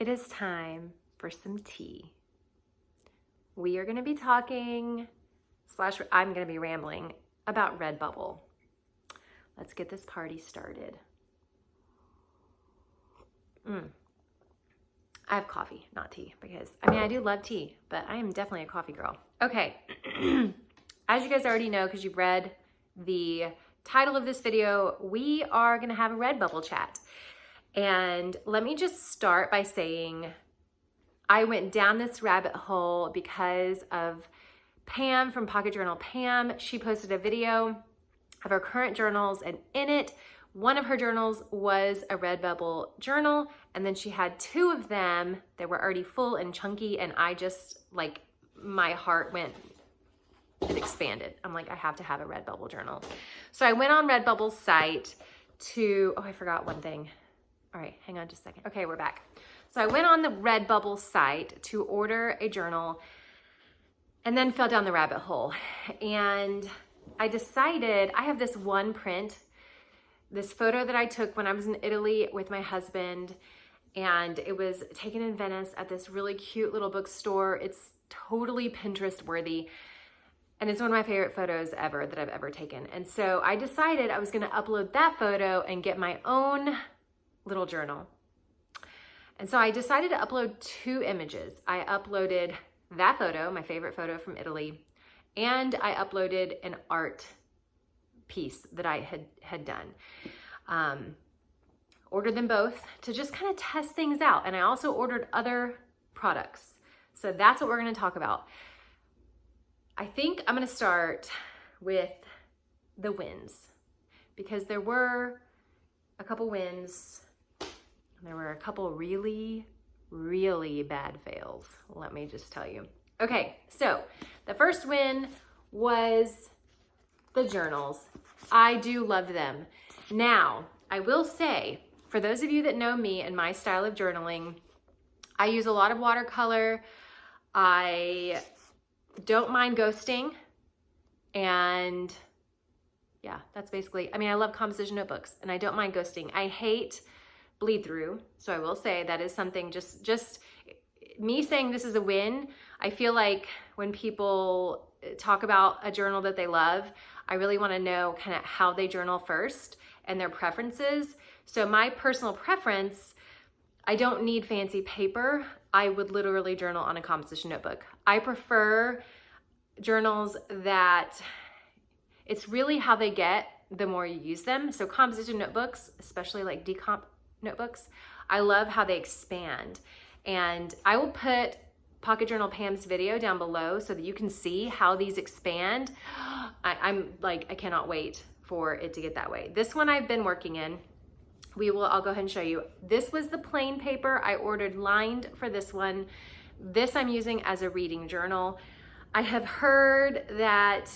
it is time for some tea. We are going to be talking, I'm going to be rambling about Redbubble. Let's get this party started. I have coffee, not tea, because I do love tea, but I am definitely a coffee girl. Okay, as you guys already know, because you've read the title of this video, we are going to have a Redbubble chat. And let me just start by saying I went down this rabbit hole because of Pam from Pocket Journal Pam. She posted a video of her current journals, and in it, one of her journals was a Redbubble journal, and then she had two of them that were already full and chunky, and I just, like, my heart went, it expanded. I'm like, I have to have a Redbubble journal. So I went on Redbubble's site to, oh, I forgot one thing. All right, hang on just a second. Okay, we're back. So I went on the Redbubble site to order a journal and then fell down the rabbit hole. And I decided, I have this one print, this photo that I took when I was in Italy with my husband, and it was taken in Venice at this really cute little bookstore. It's totally Pinterest worthy. And it's one of my favorite photos ever that I've ever taken. And so I decided I was gonna upload that photo and get my own little journal. And so I decided to upload two images. I uploaded that photo, my favorite photo from Italy, and I uploaded an art piece that I had done. Ordered them both to just kind of test things out. And I also ordered other products. So that's what we're gonna talk about. I think I'm gonna start with the wins, because there were a couple wins. There were a couple really, really bad fails, let me just tell you. Okay, so the first win was the journals. I do love them. Now, I will say, for those of you that know me and my style of journaling, I use a lot of watercolor. I don't mind ghosting, and yeah, that's basically, I love composition notebooks, and I don't mind ghosting. I hate bleed through, so I will say that is something, just me saying this is a win. I feel like when people talk about a journal that they love, I really want to know kind of how they journal first and their preferences. So my personal preference, I don't need fancy paper. I would literally journal on a composition notebook. I prefer journals that it's really how they get the more you use them. So composition notebooks, especially like decomp notebooks, I love how they expand. And I will put Pocket Journal Pam's video down below so that you can see how these expand. I'm like, I cannot wait for it to get that way. This one I've been working in. I'll go ahead and show you. This was the plain paper. I ordered lined for this one. This I'm using as a reading journal. I have heard that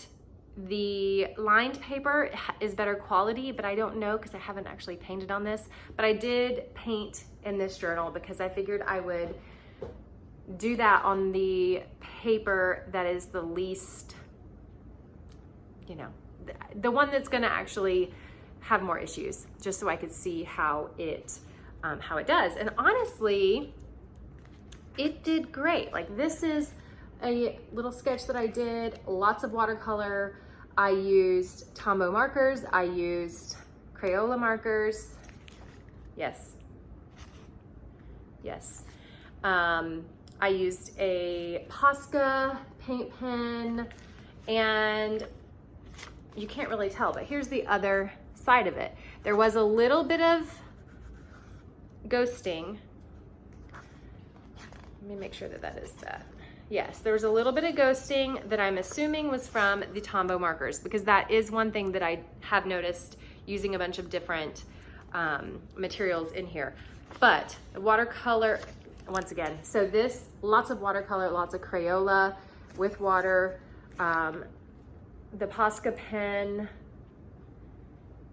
the lined paper is better quality, but I don't know because I haven't actually painted on this. But I did paint in this journal because I figured I would do that on the paper that is the least, the one that's gonna actually have more issues, just so I could see how it does. And honestly, it did great. Like, this is a little sketch that I did, lots of watercolor. I used Tombow markers. I used Crayola markers. Yes. I used a Posca paint pen, and you can't really tell, but here's the other side of it. There was a little bit of ghosting. Let me make sure that is that. Yes, there was a little bit of ghosting that I'm assuming was from the Tombow markers, because that is one thing that I have noticed using a bunch of different materials in here. But the watercolor, once again, so this, lots of watercolor, lots of Crayola with water, the Posca pen.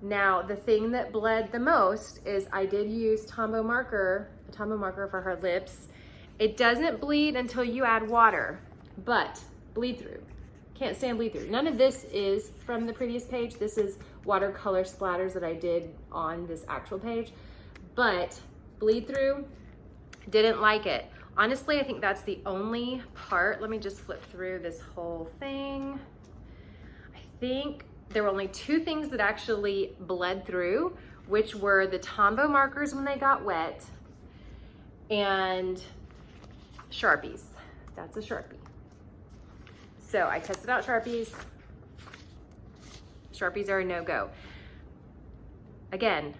Now, the thing that bled the most is I did use Tombow marker for her lips. It doesn't bleed until you add water, but bleed through. Can't stand bleed through. None of this is from the previous page. This is watercolor splatters that I did on this actual page, but bleed through, Didn't like it. Honestly, I think that's the only part. Let me just flip through this whole thing. I think there were only two things that actually bled through, which were the Tombow markers when they got wet and Sharpies. That's a Sharpie. So I tested out Sharpies. Sharpies are a no-go. Again,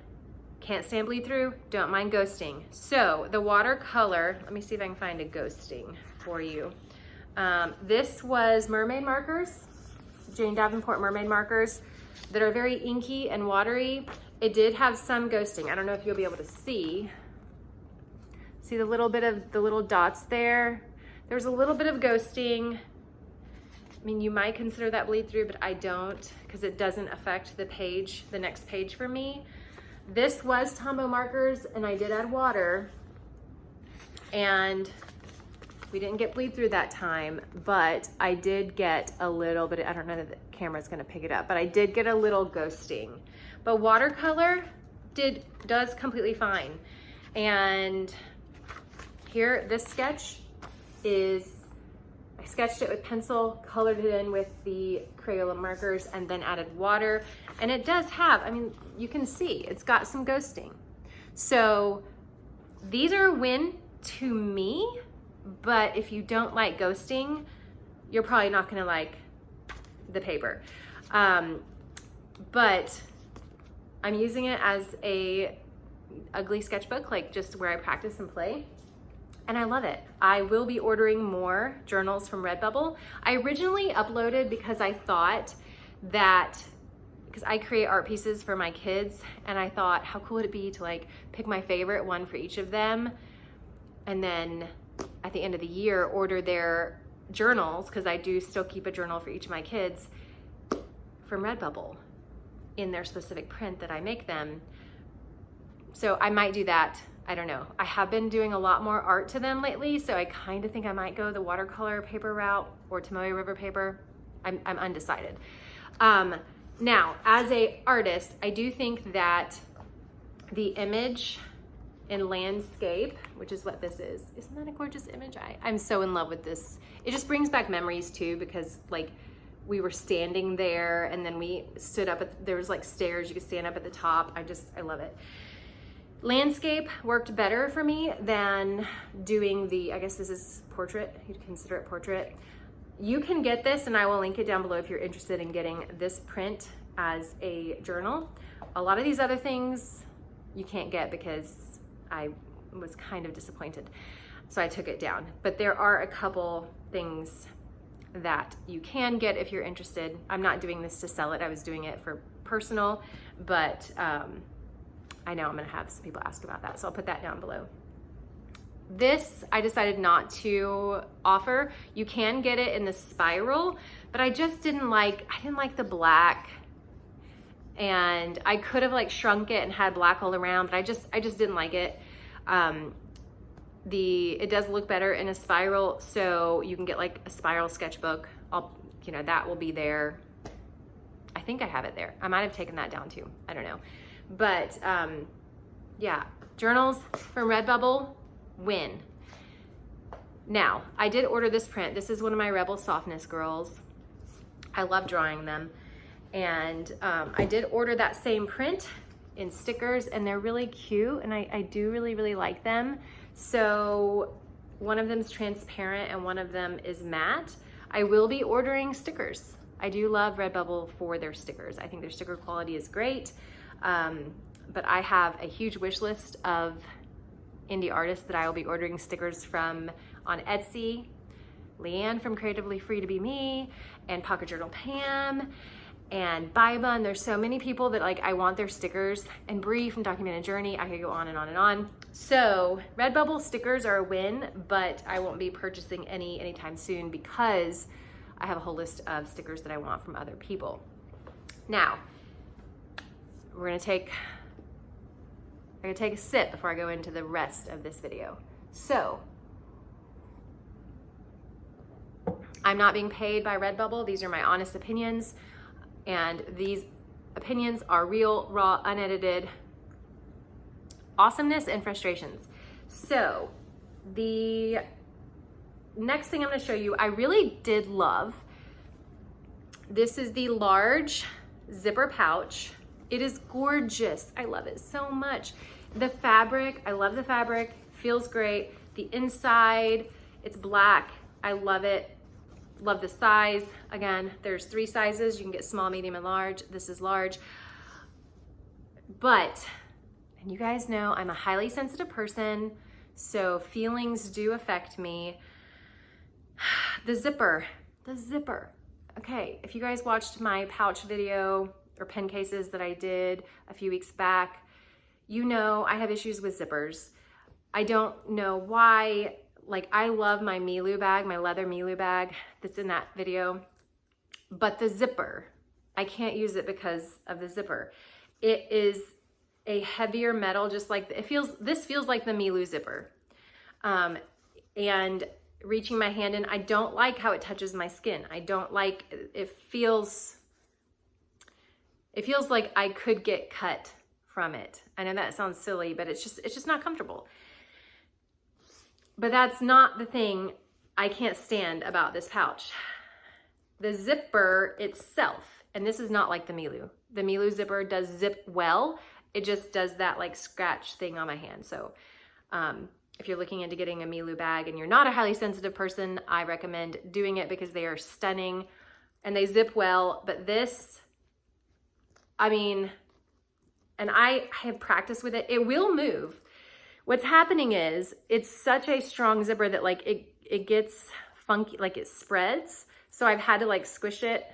can't stand bleed through, don't mind ghosting. So the watercolor, let me see if I can find a ghosting for you. This was mermaid markers, Jane Davenport mermaid markers that are very inky and watery. It did have some ghosting. I don't know if you'll be able to see. See the little bit of the little dots there? There's a little bit of ghosting. I mean, you might consider that bleed through, but I don't, because it doesn't affect the page, the next page for me. This was Tombow markers, and I did add water, and we didn't get bleed through that time, but I did get a little bit, I don't know that the camera's gonna pick it up, but I did get a little ghosting. But watercolor does completely fine. And here, this sketch is, I sketched it with pencil, colored it in with the Crayola markers, and then added water. And it does have, I mean, you can see, it's got some ghosting. So these are a win to me, but if you don't like ghosting, you're probably not gonna like the paper. But I'm using it as a ugly sketchbook, like just where I practice and play. And I love it. I will be ordering more journals from Redbubble. I originally uploaded because I thought that, because I create art pieces for my kids, and I thought, how cool would it be to like pick my favorite one for each of them, and then at the end of the year order their journals, because I do still keep a journal for each of my kids, from Redbubble in their specific print that I make them. So I might do that. I don't know. I have been doing a lot more art to them lately, so I kind of think I might go the watercolor paper route or Tombow River paper. I'm undecided. Now, as a artist, I do think that the image in landscape, which is what this is, isn't that a gorgeous image? I'm so in love with this. It just brings back memories too, because like we were standing there and then we stood up, there was like stairs, you could stand up at the top. I love it. Landscape worked better for me than doing the, I guess this is portrait, you'd consider it portrait. You can get this, and I will link it down below if you're interested in getting this print as a journal. A lot of these other things you can't get because I was kind of disappointed, so I took it down. But there are a couple things that you can get if you're interested. I'm not doing this to sell it, I was doing it for personal, but I know I'm gonna have some people ask about that, so I'll put that down below. This, I decided not to offer. You can get it in the spiral, but I just didn't like the black, and I could have like shrunk it and had black all around, but I just didn't like it. It does look better in a spiral, so you can get like a spiral sketchbook. That will be there. I think I have it there. I might have taken that down too, I don't know. But yeah, journals from Redbubble, win. Now, I did order this print. This is one of my Rebel Softness girls. I love drawing them. And I did order that same print in stickers, and they're really cute, and I do really, really like them. So one of them is transparent and one of them is matte. I will be ordering stickers. I do love Redbubble for their stickers. I think their sticker quality is great. But I have a huge wish list of indie artists that I will be ordering stickers from on Etsy. Leanne from Creatively Free to Be Me, and Pocket Journal Pam, and Biba, and there's so many people that like I want their stickers, and Bree from Documented Journey. I could go on and on and on. So Redbubble stickers are a win, but I won't be purchasing any anytime soon because I have a whole list of stickers that I want from other people. Now, I'm gonna take a sip before I go into the rest of this video. So, I'm not being paid by Redbubble. These are my honest opinions, and these opinions are real, raw, unedited awesomeness and frustrations. So, The next thing I'm going to show you, I really did love. This is the large zipper pouch. It is gorgeous. I love it so much. The fabric, I love the fabric, feels great. The inside, it's black. I love it. Love the size. Again, there's 3 sizes. You can get small, medium, and large. This is large. But, and you guys know I'm a highly sensitive person, so feelings do affect me. The zipper. Okay, if you guys watched my pouch video or pen cases that I did a few weeks back, you know I have issues with zippers. I don't know why. Like, I love my Milu bag, my leather Milu bag that's in that video, but the zipper, I can't use it because of the zipper. It is a heavier metal, just like, this feels like the Milu zipper. And reaching my hand in, I don't like how it touches my skin. I don't like, it feels like I could get cut from it. I know that sounds silly, but it's just not comfortable. But that's not the thing I can't stand about this pouch. The zipper itself, and this is not like the Milu. The Milu zipper does zip well. It just does that like scratch thing on my hand. So if you're looking into getting a Milu bag and you're not a highly sensitive person, I recommend doing it because they are stunning and they zip well. But this, I mean, and I have practiced with it. It will move. What's happening is it's such a strong zipper that like it gets funky, like it spreads. So I've had to like squish it.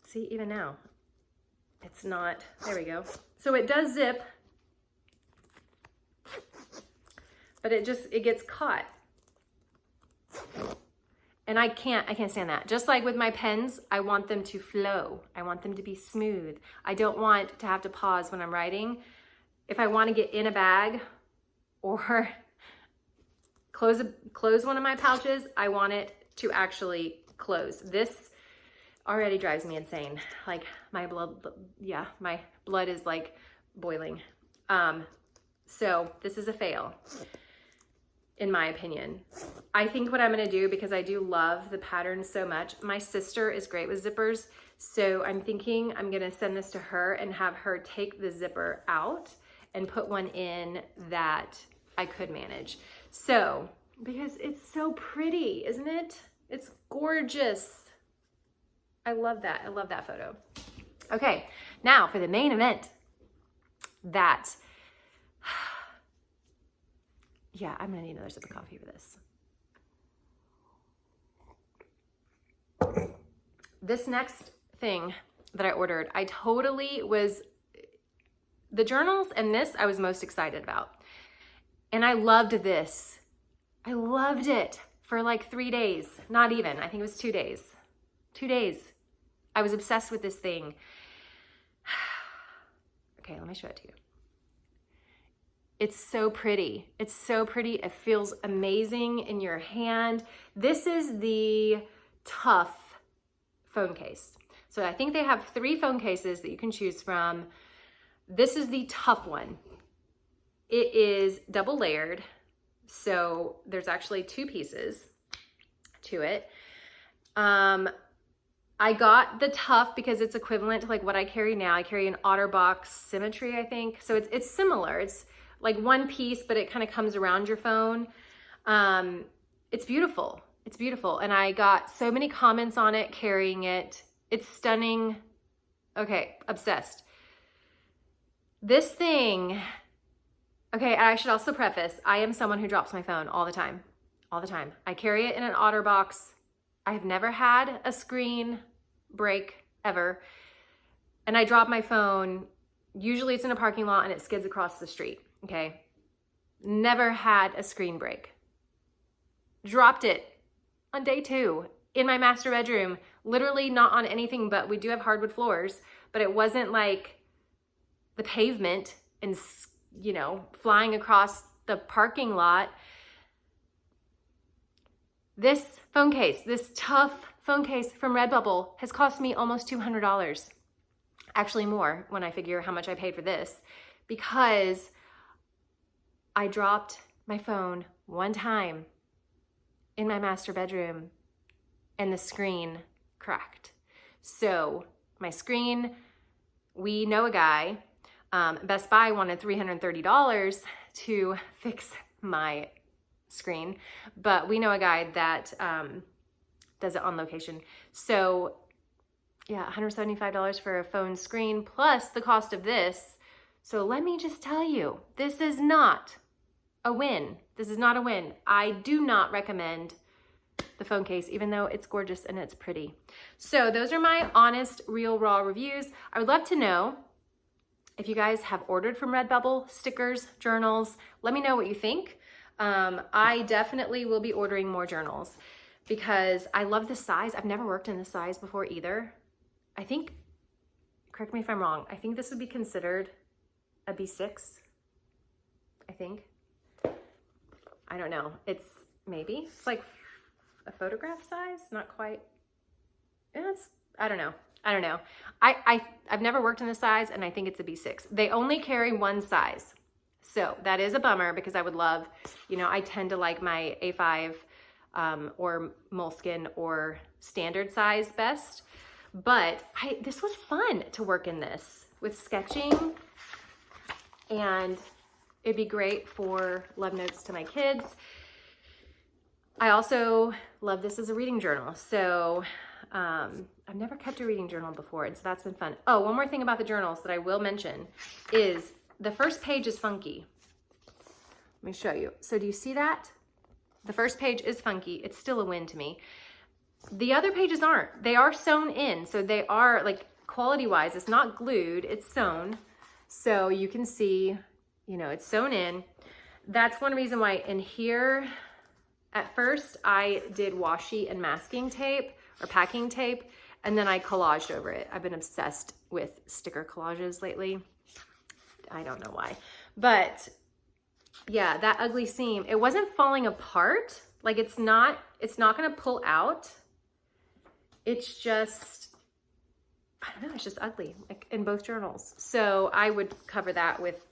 See, even now, it's not, there we go. So it does zip, but it gets caught. And I can't stand that. Just like with my pens, I want them to flow. I want them to be smooth. I don't want to have to pause when I'm writing. If I want to get in a bag or close one of my pouches, I want it to actually close. This already drives me insane. Like my blood is like boiling. So this is a fail, in my opinion. I think what I'm gonna do, because I do love the pattern so much, my sister is great with zippers, so I'm thinking I'm gonna send this to her and have her take the zipper out and put one in that I could manage. So, because it's so pretty, isn't it? It's gorgeous. I love that. I love that photo. Okay, now for the main event. Yeah, I'm gonna need another sip of coffee for this. This next thing that I ordered, I totally was, the journals and this I was most excited about. And I loved this. I loved it for like 3 days. Not even, I think it was 2 days. 2 days. I was obsessed with this thing. Okay, let me show it to you. It's so pretty. It's so pretty. It feels amazing in your hand. This is the Tough phone case. So I think they have 3 phone cases that you can choose from. This is the Tough one. It is double layered. So there's actually 2 pieces to it. I got the Tough because it's equivalent to like what I carry now. I carry an OtterBox Symmetry, I think. So it's similar. It's like 1 piece, but it kind of comes around your phone. It's beautiful. It's beautiful. And I got so many comments on it, carrying it. It's stunning. Okay, obsessed. This thing, okay, I should also preface, I am someone who drops my phone all the time. All the time. I carry it in an OtterBox. I have never had a screen break ever. And I drop my phone, usually it's in a parking lot and it skids across the street, okay? Never had a screen break. Dropped it on day 2 in my master bedroom, literally not on anything, but we do have hardwood floors, but it wasn't like the pavement and, you know, flying across the parking lot. This phone case, this Tough phone case from Redbubble has cost me almost $200. Actually more when I figure how much I paid for this, because I dropped my phone one time in my master bedroom and the screen cracked. So my screen, we know a guy, Best Buy wanted $330 to fix my screen, but we know a guy that does it on location. So yeah, $175 for a phone screen plus the cost of this. So let me just tell you, this is not a win. This is not a win. I do not recommend the phone case, even though it's gorgeous and it's pretty. So those are my honest, real, raw reviews. I would love to know if you guys have ordered from Redbubble stickers, journals. Let me know what you think. I definitely will be ordering more journals because I love the size. I've never worked in this size before either. I think, correct me if I'm wrong, I think this would be considered a B6, I think. I don't know. It's like a photograph size, not quite. I don't know. I've never worked in this size and I think it's a B6. They only carry one size. So that is a bummer because I would love, you know, I tend to like my A5 or Moleskine or standard size best. But this was fun to work in this with sketching, and it'd be great for love notes to my kids. I also love this as a reading journal. So I've never kept a reading journal before, and so that's been fun. Oh, one more thing about the journals that I will mention is the first page is funky. Let me show you. So do you see that? The first page is funky. It's still a win to me. The other pages aren't. They are sewn in. So they are, like, quality-wise, it's not glued, it's sewn. So you can see, you know, it's sewn in. That's one reason why in here, at first, I did washi and masking tape or packing tape, and then I collaged over it. I've been obsessed with sticker collages lately. I don't know why. But yeah, that ugly seam, it wasn't falling apart. Like it's not gonna pull out. It's just, I don't know, it's just ugly, like in both journals. So I would cover that with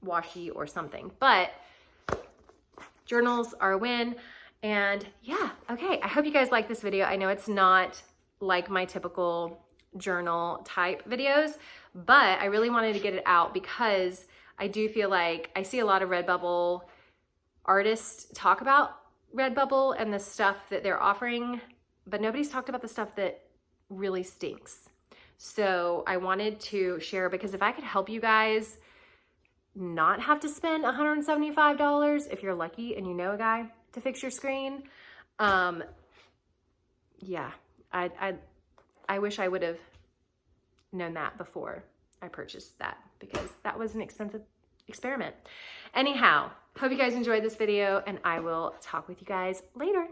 washi or something. But journals are a win. And yeah, okay, I hope you guys like this video. I know it's not like my typical journal type videos, but I really wanted to get it out because I do feel like I see a lot of Redbubble artists talk about Redbubble and the stuff that they're offering, but nobody's talked about the stuff that really stinks. So I wanted to share, because if I could help you guys not have to spend $175 if you're lucky and you know a guy to fix your screen, yeah, I wish I would have known that before I purchased that, because that was an expensive experiment. Anyhow, hope you guys enjoyed this video, and I will talk with you guys later.